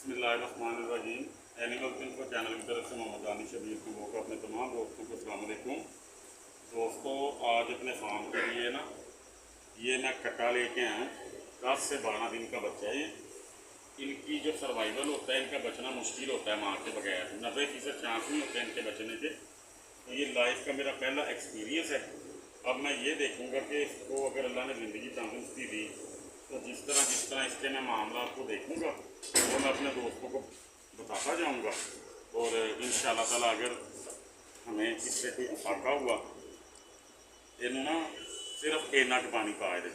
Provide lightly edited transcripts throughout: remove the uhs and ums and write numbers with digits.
बिस्मिल्लाहिर्रहमानिर्रहीम। Animal info channel की तरफ से मोहम्मद दानिश शबीर को मौका अपने तमाम दोस्तों को अस्सलाम वालेकुम। दोस्तों, आज अपने फार्म के लिए ना ये मैं कट्टा लेके आया हूँ। 10 से 12 दिन का बच्चा है। इनकी जो सर्वाइवल होता है, इनका बचना मुश्किल होता है माँ के बगैर। 90% चांस नहीं होते इनके बचने के। तो ये लाइफ का मेरा पहला एक्सपीरियंस है। अब मैं ये देखूँगा कि इसको अगर अल्लाह ने ज़िंदगी तंदुरुस्ती दी तो जिस तरह इसके मैं मामला को देखूँगा तो मैं अपने दोस्तों को बताता जाऊँगा। और इंशाअल्लाह ताला अगर हमें इससे कोई अफाका हुआ इन्हों ना सिर्फ इन्ना के पानी पाए दे।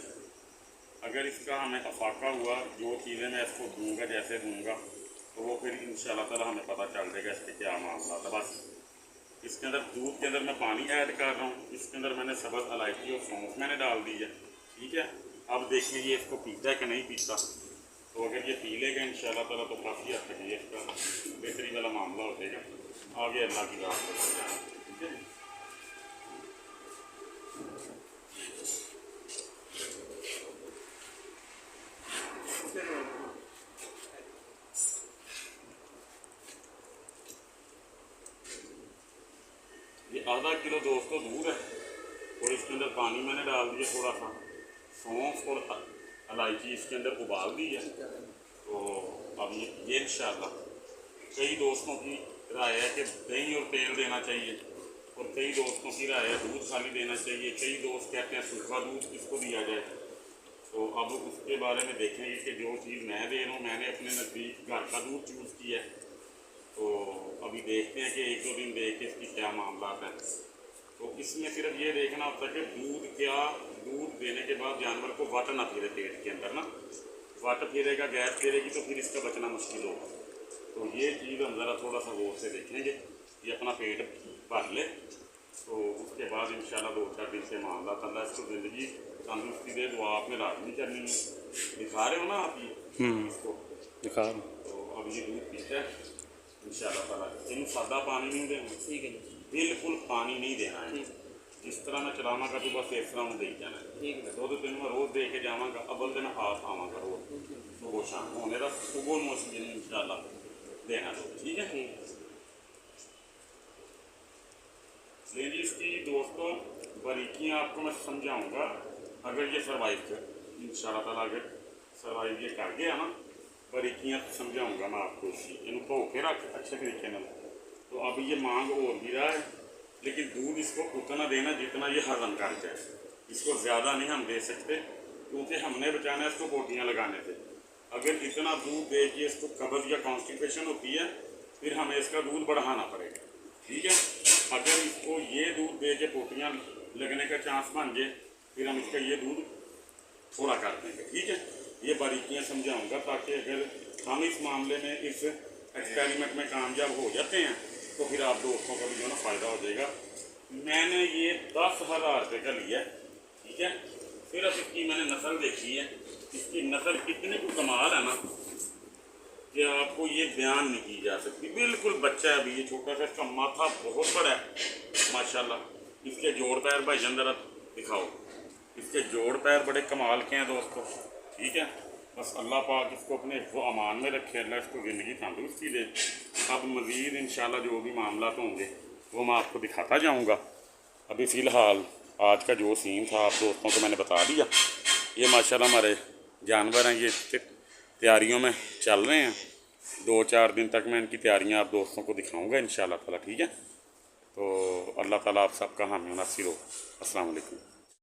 अगर इसका हमें अफाका हुआ, जो चीज़ें मैं इसको दूँगा जैसे दूँगा तो वो फिर इंशाअल्लाह ताला हमें पता चल जाएगा इसके क्या मामला था। बस इसके अंदर दूध के अंदर मैं पानी ऐड कर रहा हूँ। इसके अंदर मैंने सब्ज़ इलायची और सौंफ मैंने डाल दी है। ठीक है, अब देखें ये इसको पीता है कि नहीं पीता। तो अगर ये पी लेगा इंशाअल्लाह ताला तो काफ़ी हद तक ये इसका बेहतरी वाला मामला हो जाएगा। आगे अल्लाह की बात करें। ठीक है, ये आधा किलो दोस्तों दूध है और इसके अंदर पानी मैंने डाल दिया थोड़ा सा, सौंफ और इलायची इसके अंदर उबाल दी है। तो अब ये इंशाअल्लाह कई दोस्तों की राय है कि दही और तेल देना चाहिए और कई दोस्तों की राय है दूध खाली देना चाहिए। कई दोस्त कहते हैं सूखा दूध इसको दिया जाए। तो अब उसके बारे में देखेंगे कि जो चीज़ मैं दे रहा हूँ, मैंने अपने नज़दीक घर का दूध चूज़ किया है। तो अभी देखते हैं कि 1-2 दिन देख के इसकी क्या मामला है। तो इसमें सिर्फ ये देखना होता है कि दूध देने के बाद जानवर को वाट ना फिरे पेट के अंदर ना। वाट फिरेगा, गैस फिरेगी तो फिर इसका बचना मुश्किल होगा। तो ये चीज़ हम ज़रा थोड़ा सा गौर से देखेंगे। ये अपना पेट भर ले तो उसके बाद इंशाल्लाह 2-4 दिन से मामला अल्लाह इसको ज़िंदगी तंदुरुस्ती दे। दुआ आपने लाजमी करनी है। दिखा रहे हो ना आप ये इसको दिखा रहे हो। तो अब ये दूध पीता है इंशाअल्लाह ताला। इन सादा पानी नहीं देना, ठीक है, बिल्कुल पानी नहीं देना है। जिस तरह मैं चलावगा तो बस इस तरह दे जाना है। ठीक है, 2 दिन मैं रोज़ दे के जावगा। अव्वल दिन हाथ आवागा रोज़ सुबह शाम होने का सुबह मुश्किल इंशाअल्लाह देना दो। ठीक है जी, इसकी दोस्तों बारीकियाँ आपको मैं समझाऊँगा। अगर ये सर्वाइव कर इंशाअल्लाह ताला अगर सर्वाइव ये कर गया ना, बारीकियाँ समझाऊँगा मैं आपको। इसकी इन्हों धो के रख अच्छे तरीके से। तो अभी ये मांग और भी रहा है, लेकिन दूध इसको उतना देना जितना ये हजम कर जाए। इसको ज़्यादा नहीं हम दे सकते क्योंकि हमने बचाना है इसको बोटियाँ लगाने से। अगर इतना दूध दे के इसको कब्ज़ या कॉन्स्टिपेशन होती है फिर हमें इसका दूध बढ़ाना पड़ेगा। ठीक है, अगर इसको ये दूध दे के पोटियाँ लगने का चांस बन जाए फिर हम इसका ये दूध थोड़ा कर देंगे। ठीक है, ये बारीकियाँ समझाऊँगा ताकि अगर हम इस मामले में इस एक्सपेरिमेंट में कामयाब हो जाते हैं तो फिर आप दोस्तों का भी जो ना फ़ायदा हो जाएगा। मैंने ये 10,000 रुपये का लिया है। ठीक है, सिर्फ इसकी मैंने नस्ल देखी है। इसकी नस्ल कितनी को कमाल है ना कि आपको ये बयान नहीं की जा सकती। बिल्कुल बच्चा है अभी, ये छोटा सा। इसका माथा बहुत बड़ा है माशाल्लाह। इसके जोड़ पैर भाईजान ज़रा दिखाओ। इसके जोड़ पैर बड़े कमाल के हैं दोस्तों। ठीक है, बस अल्लाह पाक इसको अपने वो अमान में रखे, अल्लाह इसको ज़िंदगी तंदुरुस्ती दे। अब मज़ीद इंशाल्लाह जो भी मामला होंगे वो मैं आपको दिखाता जाऊँगा। अभी फ़िलहाल आज का जो सीन था आप दोस्तों को मैंने बता दिया। ये माशाल्लाह हमारे जानवर हैं, ये तैयारियों में चल रहे हैं। 2-4 दिन तक मैं इनकी तैयारियां आप दोस्तों को दिखाऊंगा इंशाअल्लाह ताला। ठीक है, तो अल्लाह ताला आप सबका हामी नासिर हो। अस्सलाम वालेकुम।